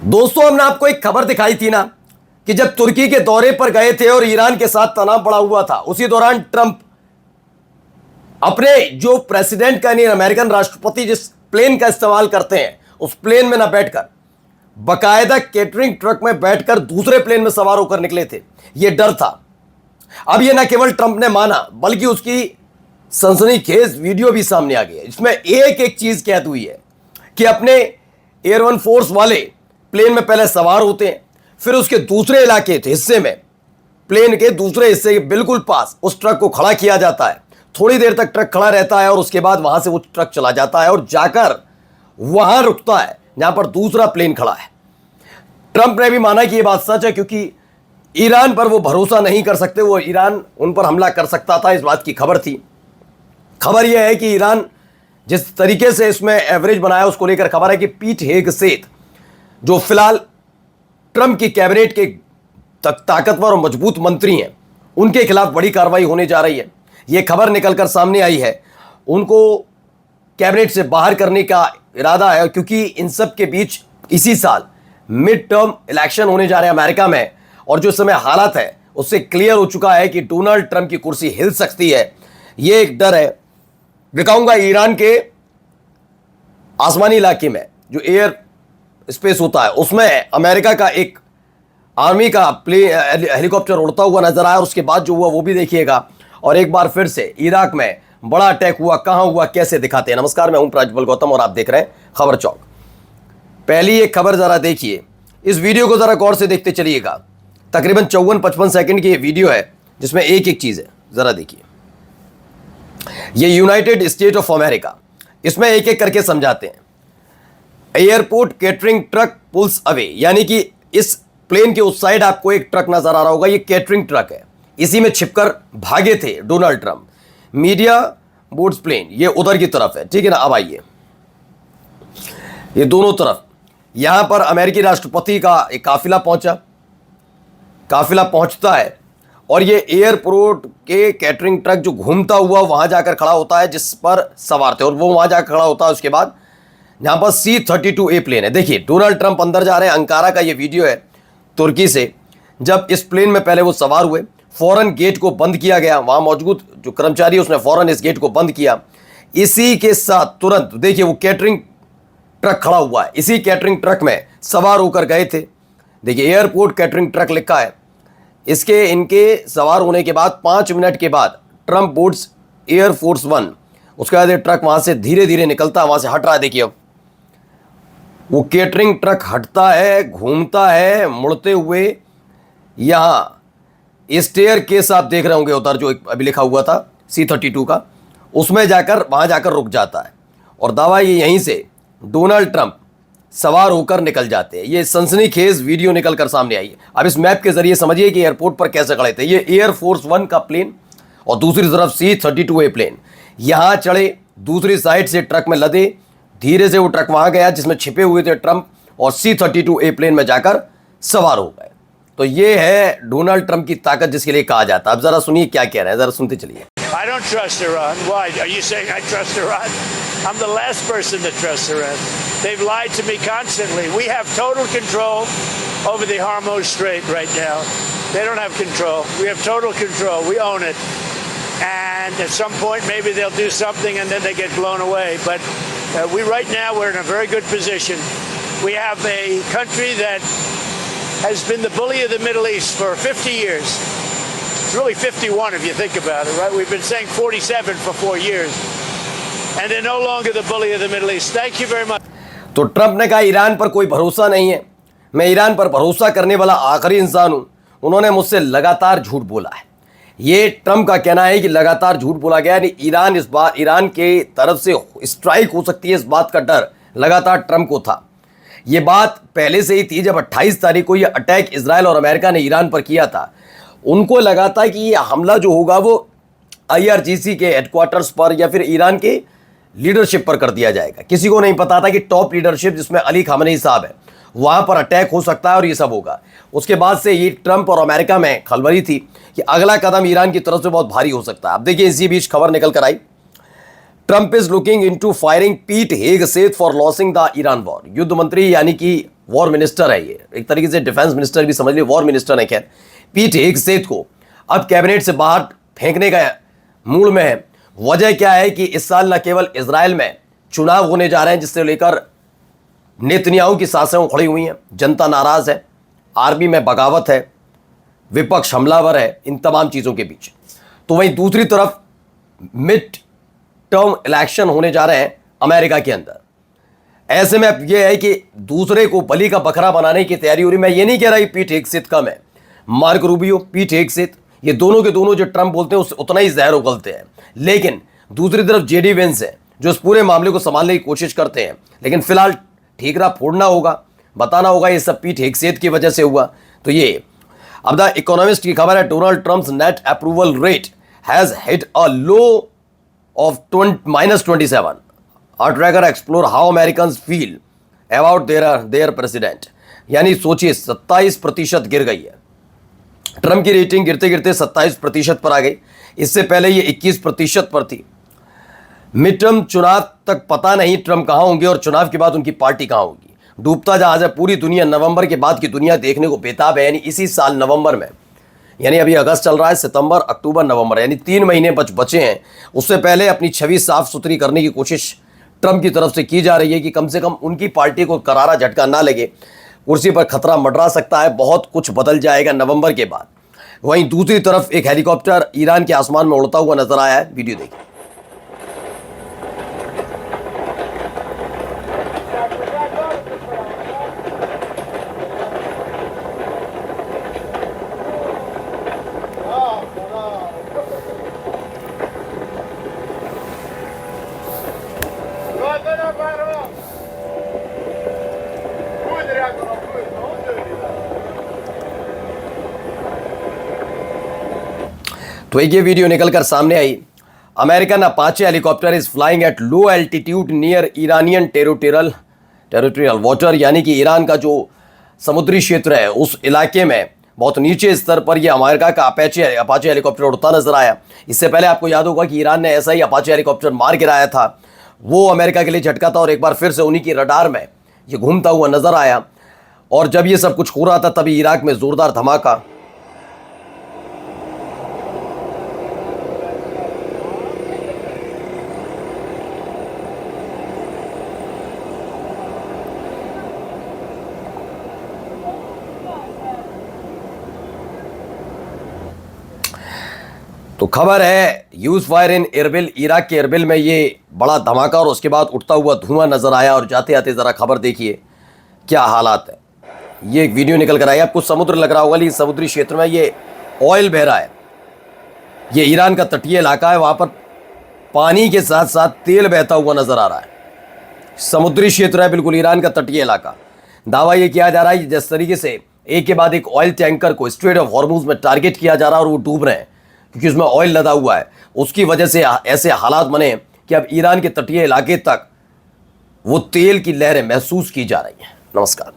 दोस्तों, हमने आपको एक खबर दिखाई थी ना कि जब तुर्की के दौरे पर गए थे और ईरान के साथ तनाव बढ़ा हुआ था, उसी दौरान ट्रंप अपने जो प्रेसिडेंट का यानी अमेरिकन राष्ट्रपति जिस प्लेन का इस्तेमाल करते हैं उस प्लेन में ना बैठकर बकायदा केटरिंग ट्रक में बैठकर दूसरे प्लेन में सवार होकर निकले थे। यह डर था। अब यह न केवल ट्रंप ने माना बल्कि उसकी सनसनीखेज वीडियो भी सामने आ गई है। इसमें एक एक चीज कैद हुई है कि अपने एयर वन फोर्स वाले प्लेन में पहले सवार होते हैं, फिर उसके दूसरे इलाके हिस्से में प्लेन के दूसरे हिस्से के बिल्कुल पास उस ट्रक को खड़ा किया जाता है। थोड़ी देर तक ट्रक खड़ा रहता है और उसके बाद वहां से वो ट्रक चला जाता है और जाकर वहां रुकता है जहां पर दूसरा प्लेन खड़ा है। ट्रंप ने भी माना कि यह बात सच है क्योंकि ईरान पर वो भरोसा नहीं कर सकते, वो ईरान उन पर हमला कर सकता था, इस बात की खबर थी। खबर यह है कि ईरान जिस तरीके से इसमें एवरेज बनाया उसको लेकर खबर है कि पीट हेगसेथ जो फिलहाल ट्रंप की कैबिनेट के ताकतवर और मजबूत मंत्री हैं, उनके खिलाफ बड़ी कार्रवाई होने जा रही है। यह खबर निकलकर सामने आई है। उनको कैबिनेट से बाहर करने का इरादा है क्योंकि इन सब के बीच इसी साल मिड टर्म इलेक्शन होने जा रहे हैं अमेरिका में, और जो समय हालात है उससे क्लियर हो चुका है कि डोनाल्ड ट्रंप की कुर्सी हिल सकती है। यह एक डर है। दिखाऊंगा ईरान के आसमानी इलाके में जो एयर स्पेस होता है उसमें अमेरिका का एक आर्मी का हेलीकॉप्टर उड़ता हुआ नजर आया, और उसके बाद जो हुआ वो भी देखिएगा। और एक बार फिर से इराक में बड़ा अटैक हुआ, कहां हुआ, कैसे दिखाते हैं। नमस्कार, मैं हूं प्रज्वल गौतम और आप देख रहे हैं खबर चौक। पहली एक खबर जरा देखिए, इस वीडियो को जरा गौर से देखते चलिएगा। तकरीबन 54-55 सेकंड की ये वीडियो है जिसमें एक एक चीज है, जरा देखिए। ये यूनाइटेड स्टेट ऑफ अमेरिका, इसमें एक एक करके समझाते हैं। Airport catering truck pulls away, यानी कि इस प्लेन के उस साइड आपको एक ट्रक नजर आ रहा होगा, ये केटरिंग ट्रक है। इसी में छिपकर भागे थे Donald Trump. Media boards plane ये उधर की तरफ है, ठीक है ना। अब आइए, ये दोनों तरफ यहां पर अमेरिकी राष्ट्रपति का एक काफिला पहुंचता है और ये एयरपोर्ट के कैटरिंग ट्रक जो घूमता हुआ वहां जाकर खड़ा होता है जिस पर सवार थे, और वो वहां जाकर खड़ा होता है उसके बाद जहां पर C-32A प्लेन है। देखिए डोनाल्ड ट्रंप अंदर जा रहे हैं। अंकारा का ये वीडियो है तुर्की से। जब इस प्लेन में पहले वो सवार हुए, फौरन गेट को बंद किया गया। वहां मौजूद जो कर्मचारी उसने फौरन इस गेट को बंद किया। इसी के साथ तुरंत देखिए वो कैटरिंग ट्रक खड़ा हुआ है, इसी कैटरिंग ट्रक में सवार होकर गए थे। देखिए एयरपोर्ट कैटरिंग ट्रक लिखा है। इनके सवार होने के बाद 5 मिनट के बाद ट्रंप बोर्ड्स एयरफोर्स वन, उसके बाद ट्रक वहां से धीरे धीरे निकलता है, वहां से हट रहा है। देखिए अब वो कैटरिंग ट्रक हटता है, घूमता है मुड़ते हुए। यहां स्टेयर केस आप देख रहे होंगे उधर जो अभी लिखा हुआ था C-32 का, उसमें जाकर वहां जाकर रुक जाता है। और दावा ये यहीं से डोनाल्ड ट्रंप सवार होकर निकल जाते हैं। ये सनसनीखेज वीडियो निकलकर सामने आई है। अब इस मैप के जरिए समझिए कि एयरपोर्ट पर कैसे खड़े थे। ये एयरफोर्स वन का प्लेन और दूसरी तरफ C-32A प्लेन। यहां चढ़े, दूसरी साइड से ट्रक में लदे, धीरे से वो ट्रक वहां गया जिसमें छिपे हुए थे ट्रंप, और C-32A प्लेन में जाकर सवार हो गए। तो ये है डोनाल्ड ट्रंप की ताकत जिसके लिए कहा जाता है। अब जरा सुनिए क्या कह रहे हैं, जरा सुनते चलिए। I don't trust Iran. Why? Are you saying I trust Iran? I'm the last person that trusts Iran. They've lied to me constantly. We have total control over the Hormuz Strait right now. They don't have control. We have total control. We own it. And at some point, maybe they'll do something and then they get blown away. But right now, we're in a very good position. We have a country that has been the bully of the Middle East for 50 years. It's really 51 if you think about it, right? We've been saying 47 for 4 years. And they're no longer the bully of the Middle East. Thank you very much. तो Trump ने कहा Iran पर कोई भरोसा नहीं है, मैं Iran पर भरोसा करने वाला आखिरी इंसान हूं। उन्होंने मुझसे लगातार झूठ बोला है। ये ट्रंप का कहना है कि लगातार झूठ बोला गया, यानी ईरान के तरफ से स्ट्राइक हो सकती है, इस बात का डर लगातार ट्रंप को था। ये बात पहले से ही थी। जब 28 तारीख को ये अटैक इजराइल और अमेरिका ने ईरान पर किया था, उनको लगा था कि ये हमला जो होगा वो IRGC के हेडक्वार्टर्स पर या फिर ईरान के लीडरशिप पर कर दिया जाएगा। किसी को नहीं पता था कि टॉप लीडरशिप जिसमें अली खामेनी साहब है वहां पर अटैक हो सकता है और ये सब होगा। उसके बाद से ये ट्रंप और अमेरिका में खलबली थी कि अगला कदम ईरान की तरफ से बहुत भारी हो सकता है। अब देखिए इसी बीच खबर निकल कर आई, Trump is looking into firing Pete Hegseth for losing the Iran war. युद्ध मंत्री यानी कि वॉर मिनिस्टर है, ये एक तरीके से डिफेंस मिनिस्टर भी समझ लीजिए, वॉर मिनिस्टर है खैर, पीट हेगसेथ को अब कैबिनेट से बाहर फेंकने का मूड में है। वजह क्या है कि इस साल न केवल इजराइल में चुनाव होने जा रहे हैं जिससे लेकर नेतन्याहू की सांसें उखड़ी हुई हैं, जनता नाराज है, आर्मी में बगावत है, विपक्ष हमलावर है, इन तमाम चीज़ों के बीच। तो वहीं दूसरी तरफ मिड टर्म इलेक्शन होने जा रहे हैं अमेरिका के अंदर। ऐसे में अब यह है कि दूसरे को बलि का बकरा बनाने की तैयारी हो रही। मैं ये नहीं कह रहा कि पीट हेगसेथ कम है, मार्क रूबियो, पीट हेगसेथ, ये दोनों के दोनों जो ट्रंप बोलते हैं उससे उतना ही जहर उगलते हैं। लेकिन दूसरी तरफ जेडी वेंस है जो इस पूरे मामले को संभालने की कोशिश करते हैं। लेकिन फिलहाल ठीकरा फोड़ना होगा, बताना होगा ये सब पीट हेगसेथ की वजह से हुआ। तो ये अब द इकोनॉमिस्ट की खबर है, Donald Trump's net approval rate has hit a low of -27। Our tracker explore how Americans feel about their president। यानी सोचिए 27% गिर गई है। ट्रंप की रेटिंग गिरते गिरते 27% पर आ गई। इससे पहले ये 21% पर थी। मिड टर्म चुनाव तक पता नहीं ट्रंप कहाँ होंगे और चुनाव के बाद उनकी पार्टी कहाँ होगी। डूबता जहाज है पूरी दुनिया, नवंबर के बाद की दुनिया देखने को बेताब है। यानी इसी साल नवंबर में, यानी अभी अगस्त चल रहा है, सितंबर, अक्टूबर, नवंबर, यानी 3 महीने बचे हैं। उससे पहले अपनी छवि साफ सुथरी करने की कोशिश ट्रंप की तरफ से की जा रही है कि कम से कम उनकी पार्टी को करारा झटका ना लगे। कुर्सी पर खतरा मंडरा सकता है, बहुत कुछ बदल जाएगा नवंबर के बाद। वहीं दूसरी तरफ एक हेलीकॉप्टर ईरान के आसमान में उड़ता हुआ नजर आया है, वीडियो देखिए। तो एक ये वीडियो निकलकर सामने आई। American Apache helicopter is flying at low altitude near Iranian territorial water, यानी कि ईरान का जो समुद्री क्षेत्र है उस इलाके में बहुत नीचे स्तर पर यह अमेरिका का अपाचे हेलीकॉप्टर उड़ता नजर आया। इससे पहले आपको याद होगा कि ईरान ने ऐसा ही अपाचे हेलीकॉप्टर मार गिराया था, वो अमेरिका के लिए झटका था और एक बार फिर से उन्हीं की रडार में ये घूमता हुआ नजर आया। और जब ये सब कुछ हो रहा था तभी इराक में जोरदार धमाका। तो खबर है use fire in Erbil, Iraq के एरबिल में ये बड़ा धमाका और उसके बाद उठता हुआ धुआं नजर आया। और जाते आते ज़रा खबर देखिए क्या हालात है। ये एक वीडियो निकल कर आई, आपको समुद्र लग रहा होगा, लेकिन समुद्री क्षेत्र में ये ऑयल बह रहा है। ये ईरान का तटीय इलाका है, वहाँ पर पानी के साथ साथ तेल बहता हुआ नजर आ रहा है। समुद्री क्षेत्र है बिल्कुल, ईरान का तटीय इलाका। दावा ये किया जा रहा है जिस तरीके से एक के बाद एक ऑयल टैंकर को स्ट्रेट ऑफ हॉर्मुज में टारगेट किया जा रहा है और वो डूब रहे हैं क्योंकि उसमें ऑयल लदा हुआ है। उसकी वजह से ऐसे हालात बने कि अब ईरान के तटीय इलाके तक वो तेल की लहरें महसूस की जा रही हैं। नमस्कार।